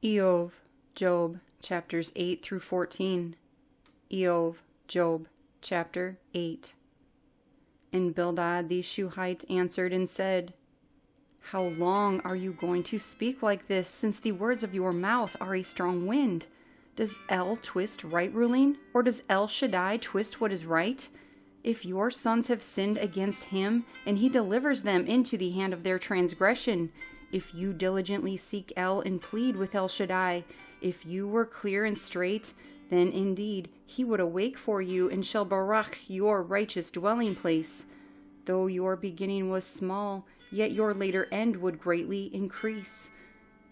Eyob, Job, chapters 8 through 14. Eyob, Job, chapter 8. And Bildad the Shuhite answered and said, How long are you going to speak like this, since the words of your mouth are a strong wind? Does El twist right ruling, or does El Shaddai twist what is right? If your sons have sinned against him, and he delivers them into the hand of their transgression, if you diligently seek El and plead with El Shaddai, if you were clear and straight, then indeed he would awake for you and shall barak your righteous dwelling place. Though your beginning was small, yet your later end would greatly increase.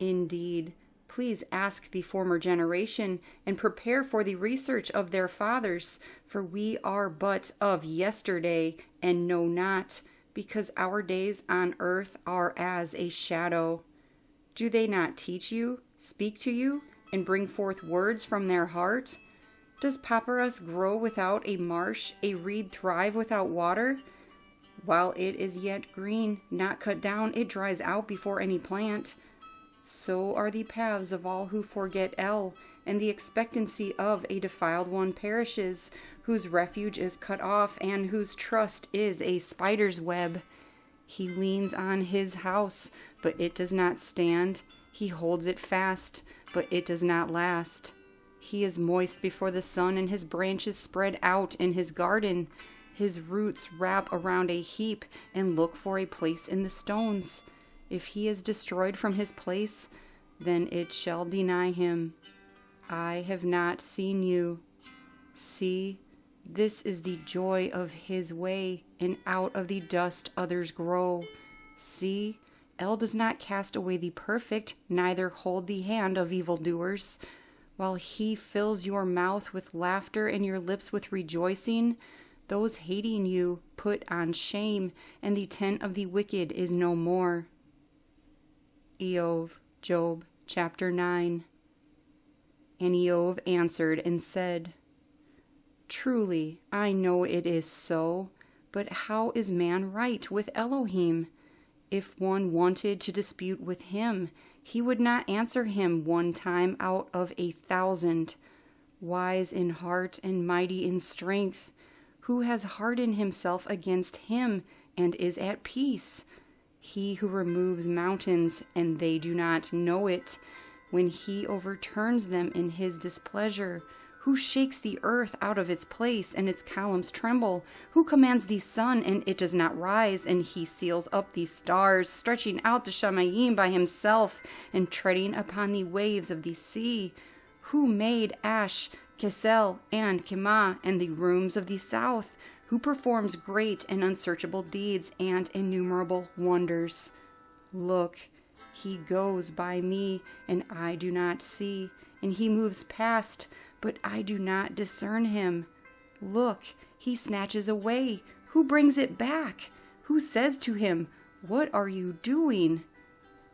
Indeed, please ask the former generation and prepare for the research of their fathers, for we are but of yesterday and know not, because our days on earth are as a shadow. Do they not teach you, speak to you, and bring forth words from their heart? Does papyrus grow without a marsh, a reed thrive without water? While it is yet green, not cut down, it dries out before any plant. So are the paths of all who forget El, and the expectancy of a defiled one perishes, whose refuge is cut off, and whose trust is a spider's web. He leans on his house, but it does not stand. He holds it fast, but it does not last. He is moist before the sun, and his branches spread out in his garden. His roots wrap around a heap and look for a place in the stones. If he is destroyed from his place, then it shall deny him. I have not seen you. See, this is the joy of his way, and out of the dust others grow. See, El does not cast away the perfect, neither hold the hand of evildoers. While he fills your mouth with laughter and your lips with rejoicing, those hating you put on shame, and the tent of the wicked is no more. Eyob, Job, chapter 9. And Eyob answered and said, Truly, I know it is so, but how is man right with Elohim? If one wanted to dispute with him, he would not answer him one time out of 1,000. Wise in heart and mighty in strength, who has hardened himself against him and is at peace? He who removes mountains, and they do not know it, when he overturns them in his displeasure, who shakes the earth out of its place, and its columns tremble, who commands the sun, and it does not rise, and he seals up the stars, stretching out the Shamayim by himself, and treading upon the waves of the sea, who made Ash, Kesel, and Kemah, and the rooms of the south, who performs great and unsearchable deeds and innumerable wonders. Look, he goes by me, and I do not see, and he moves past, but I do not discern him. Look, he snatches away. Who brings it back? Who says to him, What are you doing?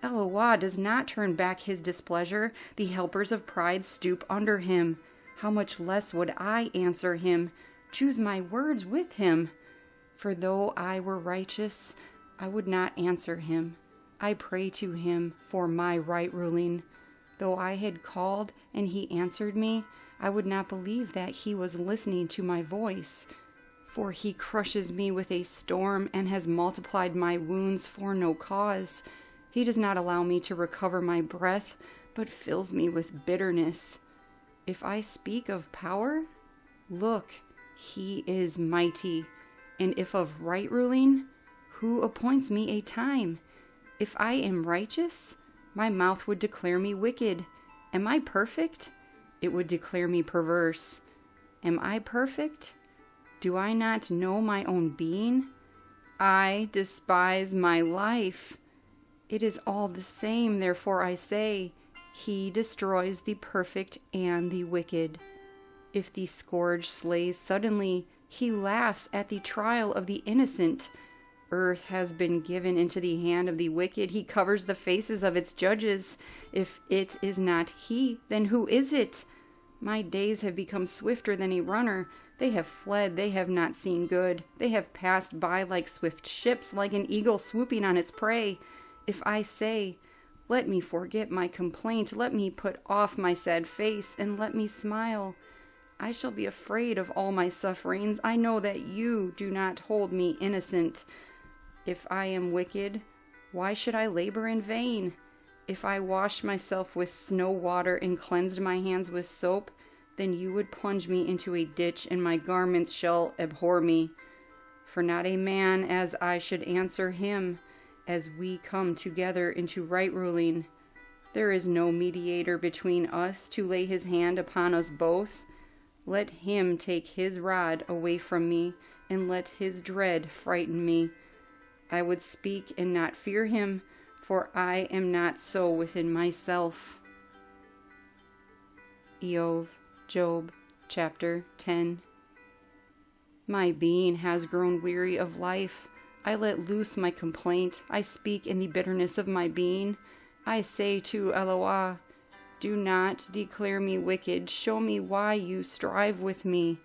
Eloah does not turn back his displeasure. The helpers of pride stoop under him. How much less would I answer him? Choose my words with him. For though I were righteous, I would not answer him. I pray to him for my right ruling. Though I had called and he answered me, I would not believe that he was listening to my voice. For he crushes me with a storm and has multiplied my wounds for no cause. He does not allow me to recover my breath, but fills me with bitterness. If I speak of power, look, he is mighty. And if of right ruling, who appoints me a time? If I am righteous, my mouth would declare me wicked. Am I perfect? It would declare me perverse. Am I perfect? Do I not know my own being? I despise my life. It is all the same, therefore I say, he destroys the perfect and the wicked. If the scourge slays suddenly, he laughs at the trial of the innocent. Earth has been given into the hand of the wicked. He covers the faces of its judges. If it is not he, then who is it? My days have become swifter than a runner. They have fled, they have not seen good. They have passed by like swift ships, like an eagle swooping on its prey. If I say, Let me forget my complaint. Let me put off my sad face, and let me smile. I shall be afraid of all my sufferings. I know that you do not hold me innocent. If I am wicked, why should I labor in vain? If I wash myself with snow water and cleansed my hands with soap, then you would plunge me into a ditch, and my garments shall abhor me. For not a man as I should answer him, as we come together into right ruling. There is no mediator between us to lay his hand upon us both. Let him take his rod away from me, and let his dread frighten me. I would speak and not fear him, for I am not so within myself. Eyob, Job, chapter 10. My being has grown weary of life. I let loose my complaint. I speak in the bitterness of my being. I say to Eloah, do not declare me wicked. Show me why you strive with me.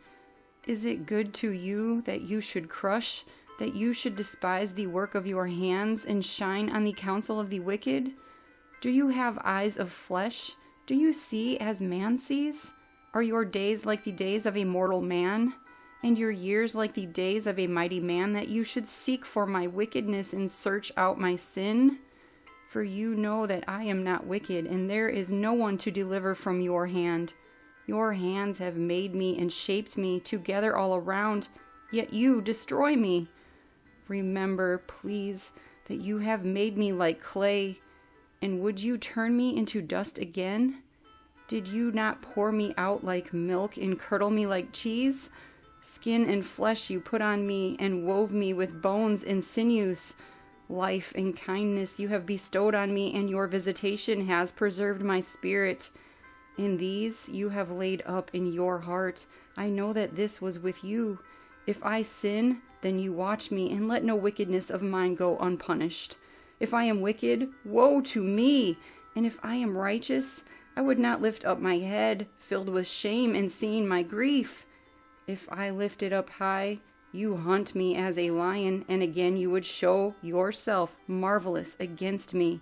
Is it good to you that you should crush, that you should despise the work of your hands and shine on the counsel of the wicked? Do you have eyes of flesh? Do you see as man sees? Are your days like the days of a mortal man, and your years like the days of a mighty man, that you should seek for my wickedness and search out my sin? For you know that I am not wicked, and there is no one to deliver from your hand. Your hands have made me and shaped me together all around, yet you destroy me. Remember, please, that you have made me like clay, and would you turn me into dust again? Did you not pour me out like milk and curdle me like cheese? Skin and flesh you put on me, and wove me with bones and sinews. Life and kindness you have bestowed on me, and your visitation has preserved my spirit. And these you have laid up in your heart. I know that this was with you. If I sin, then you watch me, and let no wickedness of mine go unpunished. If I am wicked, woe to me! And if I am righteous, I would not lift up my head, filled with shame and seeing my grief. If I lift it up high, you hunt me as a lion, and again you would show yourself marvelous against me.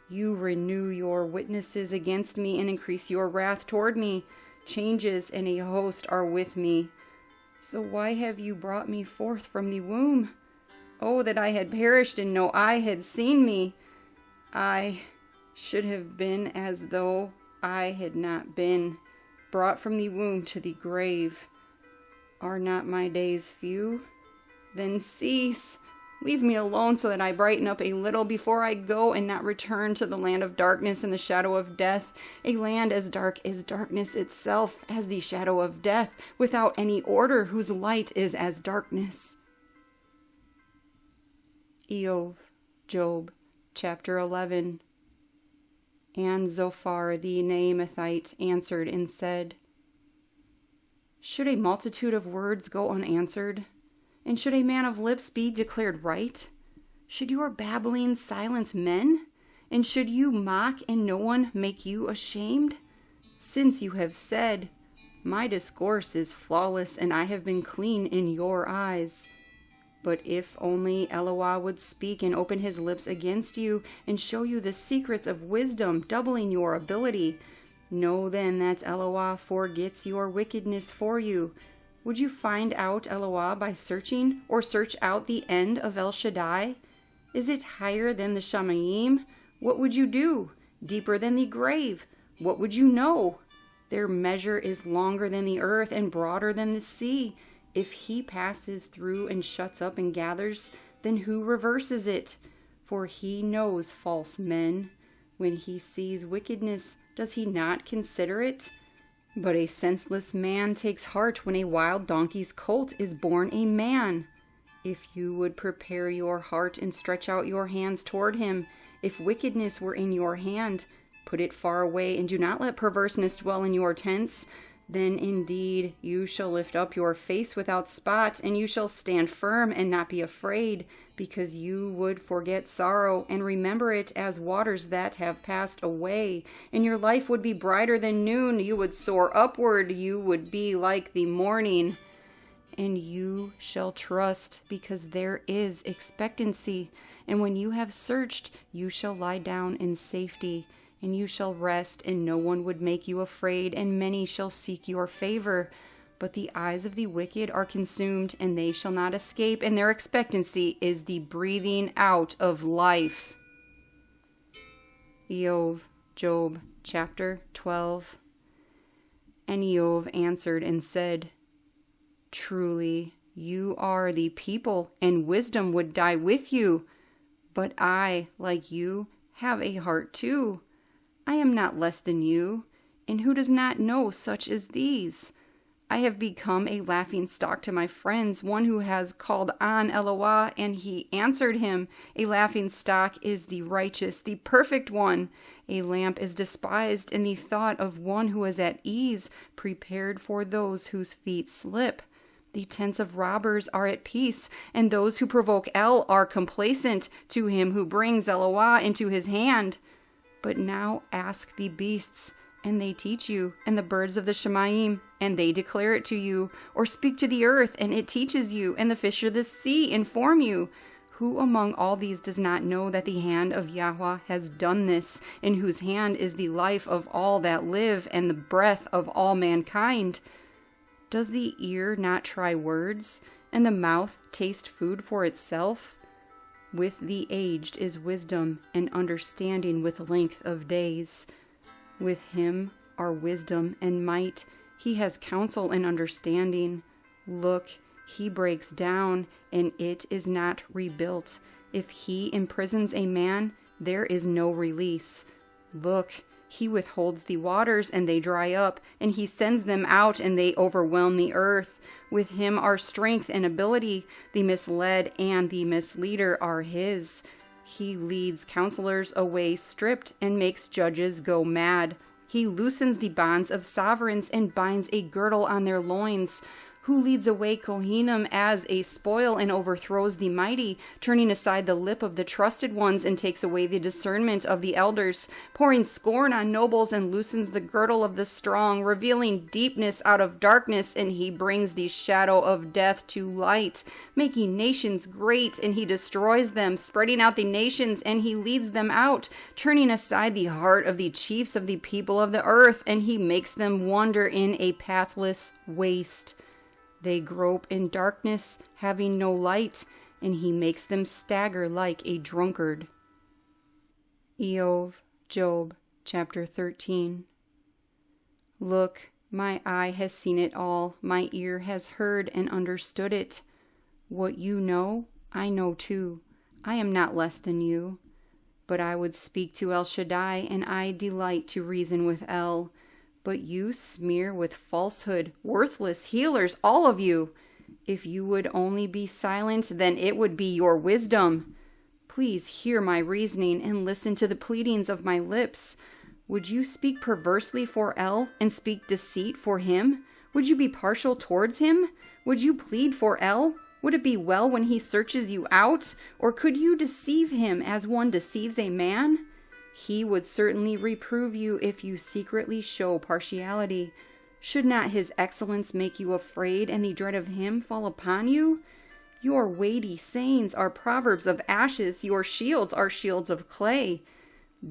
You renew your witnesses against me and increase your wrath toward me. Changes and a host are with me. So why have you brought me forth from the womb? Oh, that I had perished and no eye had seen me. I should have been as though I had not been, brought from the womb to the grave. Are not my days few? Then cease. Leave me alone so that I brighten up a little before I go, and not return to the land of darkness and the shadow of death, a land as dark as darkness itself, as the shadow of death, without any order, whose light is as darkness. Eyob, Job, chapter 11. And Tsophar the Naamathite answered and said, should a multitude of words go unanswered? And should a man of lips be declared right? Should your babbling silence men? And should you mock and no one make you ashamed? Since you have said, my discourse is flawless, and I have been clean in your eyes. But if only Eloah would speak and open his lips against you, and show you the secrets of wisdom, doubling your ability, know then that Eloah forgets your wickedness for you. Would you find out Eloah by searching, or search out the end of El Shaddai? Is it higher than the Shamayim? What would you do? Deeper than the grave? What would you know? Their measure is longer than the earth and broader than the sea. If he passes through and shuts up and gathers, then who reverses it? For he knows false men. When he sees wickedness, does he not consider it? But a senseless man takes heart when a wild donkey's colt is born a man. If you would prepare your heart and stretch out your hands toward him, if wickedness were in your hand, put it far away, and do not let perverseness dwell in your tents. Then indeed you shall lift up your face without spot, and you shall stand firm and not be afraid, because you would forget sorrow and remember it as waters that have passed away. And your life would be brighter than noon. You would soar upward. You would be like the morning. And you shall trust, because there is expectancy. And when you have searched, you shall lie down in safety, and you shall rest, and no one would make you afraid, and many shall seek your favor. But the eyes of the wicked are consumed, and they shall not escape, and their expectancy is the breathing out of life. Eyob, Job, chapter 12. And Eyob answered and said, Truly, you are the people, and wisdom would die with you. But I, like you, have a heart too. I am not less than you, and who does not know such as these? I have become a laughing stock to my friends, one who has called on Eloah, and he answered him. A laughing stock is the righteous, the perfect one. A lamp is despised in the thought of one who is at ease, prepared for those whose feet slip. The tents of robbers are at peace, and those who provoke El are complacent to him who brings Eloah into his hand. But now ask the beasts, and they teach you, and the birds of the Shemaim, and they declare it to you, or speak to the earth, and it teaches you, and the fish of the sea inform you. Who among all these does not know that the hand of Yahuah has done this, in whose hand is the life of all that live, and the breath of all mankind? Does the ear not try words, and the mouth taste food for itself? With the aged is wisdom, and understanding with length of days. With him are wisdom and might. He has counsel and understanding. Look, he breaks down, and it is not rebuilt. If he imprisons a man, there is no release. Look, he withholds the waters, and they dry up, and he sends them out, and they overwhelm the earth. With him are strength and ability. The misled and the misleader are his. He leads counselors away stripped, and makes judges go mad. He loosens the bonds of sovereigns, and binds a girdle on their loins. Who leads away Kohanim as a spoil, and overthrows the mighty, turning aside the lip of the trusted ones, and takes away the discernment of the elders, pouring scorn on nobles, and loosens the girdle of the strong, revealing deepness out of darkness, and he brings the shadow of death to light, making nations great, and he destroys them, spreading out the nations, and he leads them out, turning aside the heart of the chiefs of the people of the earth, and he makes them wander in a pathless waste. They grope in darkness, having no light, and he makes them stagger like a drunkard. Eyob, Job, chapter 13. Look, my eye has seen it all, my ear has heard and understood it. What you know, I know too. I am not less than you. But I would speak to El Shaddai, and I delight to reason with El. But you smear with falsehood, worthless healers, all of you. If you would only be silent, then it would be your wisdom. Please hear my reasoning and listen to the pleadings of my lips. Would you speak perversely for El and speak deceit for him? Would you be partial towards him? Would you plead for El? Would it be well when he searches you out? Or could you deceive him as one deceives a man? He would certainly reprove you if you secretly show partiality. Should not his excellence make you afraid, and the dread of him fall upon you? Your weighty sayings are proverbs of ashes, your shields are shields of clay.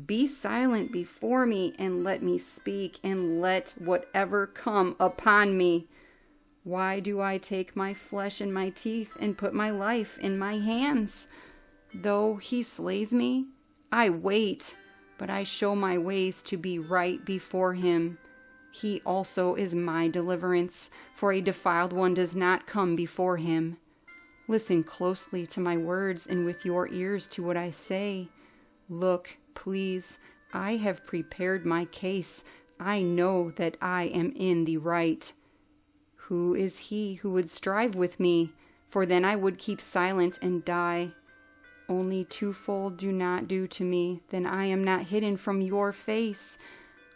Be silent before me, and let me speak, and let whatever come upon me. Why do I take my flesh in my teeth, and put my life in my hands? Though he slays me, I wait. But I show my ways to be right before him. He also is my deliverance, for a defiled one does not come before him. Listen closely to my words, and with your ears to what I say. Look, please, I have prepared my case. I know that I am in the right. Who is he who would strive with me? For then I would keep silent and die. Only twofold do not do to me, then I am not hidden from your face.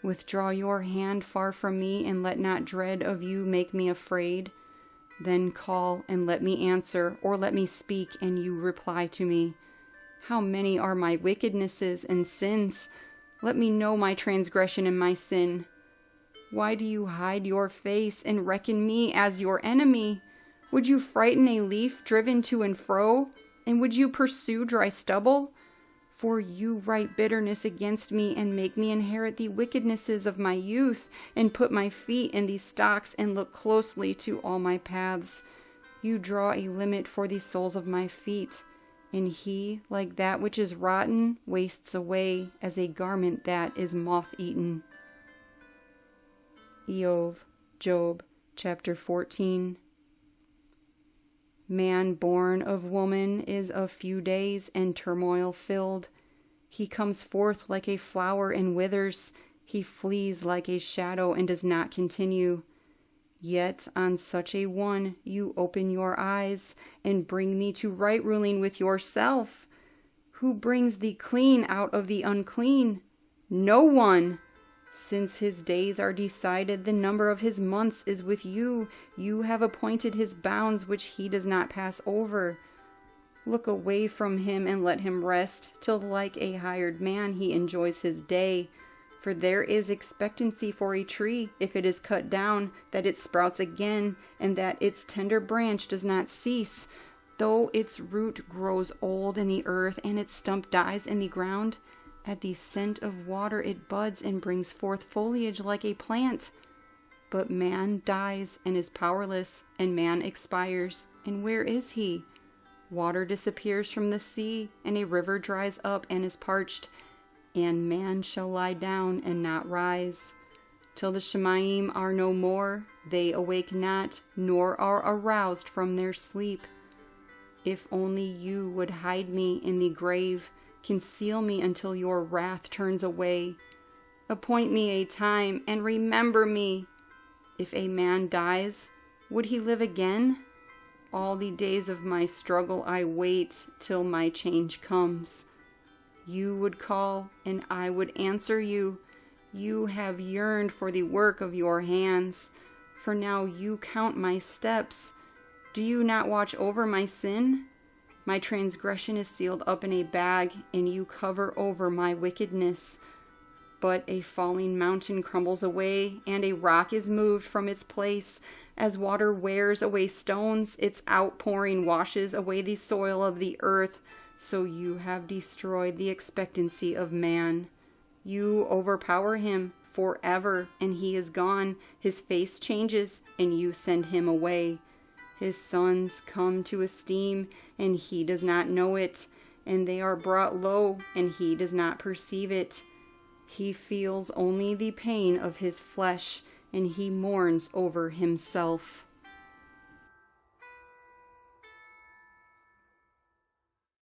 Withdraw your hand far from me, and let not dread of you make me afraid. Then call, and let me answer, or let me speak, and you reply to me. How many are my wickednesses and sins? Let me know my transgression and my sin. Why do you hide your face and reckon me as your enemy? Would you frighten a leaf driven to and fro? And would you pursue dry stubble? For you write bitterness against me, and make me inherit the wickednesses of my youth, and put my feet in these stocks, and look closely to all my paths. You draw a limit for the soles of my feet, and he, like that which is rotten, wastes away, as a garment that is moth-eaten. Eyob, Job, chapter 14. Man born of woman is of few days and turmoil filled. He comes forth like a flower and withers. He flees like a shadow and does not continue. Yet on such a one you open your eyes and bring me to right ruling with yourself. Who brings the clean out of the unclean? No one. Since his days are decided, the number of his months is with you. You have appointed his bounds, which he does not pass over. Look away from him and let him rest, till like a hired man he enjoys his day. For there is expectancy for a tree, if it is cut down, that it sprouts again, and that its tender branch does not cease. Though its root grows old in the earth, and its stump dies in the ground, at the scent of water it buds and brings forth foliage like a plant. But man dies and is powerless, and man expires. And where is he? Water disappears from the sea, and a river dries up and is parched. And man shall lie down and not rise. Till the Shemaim are no more, they awake not, nor are aroused from their sleep. If only you would hide me in the grave, conceal me until your wrath turns away. Appoint me a time and remember me. If a man dies, would he live again? All the days of my struggle I wait till my change comes. You would call, and I would answer you. You have yearned for the work of your hands. For now you count my steps. Do you not watch over my sin? My transgression is sealed up in a bag, and you cover over my wickedness. But a falling mountain crumbles away, and a rock is moved from its place. As water wears away stones, its outpouring washes away the soil of the earth. So you have destroyed the expectancy of man. You overpower him forever, and he is gone. His face changes, and you send him away. His sons come to esteem, and he does not know it, and they are brought low, and he does not perceive it. He feels only the pain of his flesh, and he mourns over himself.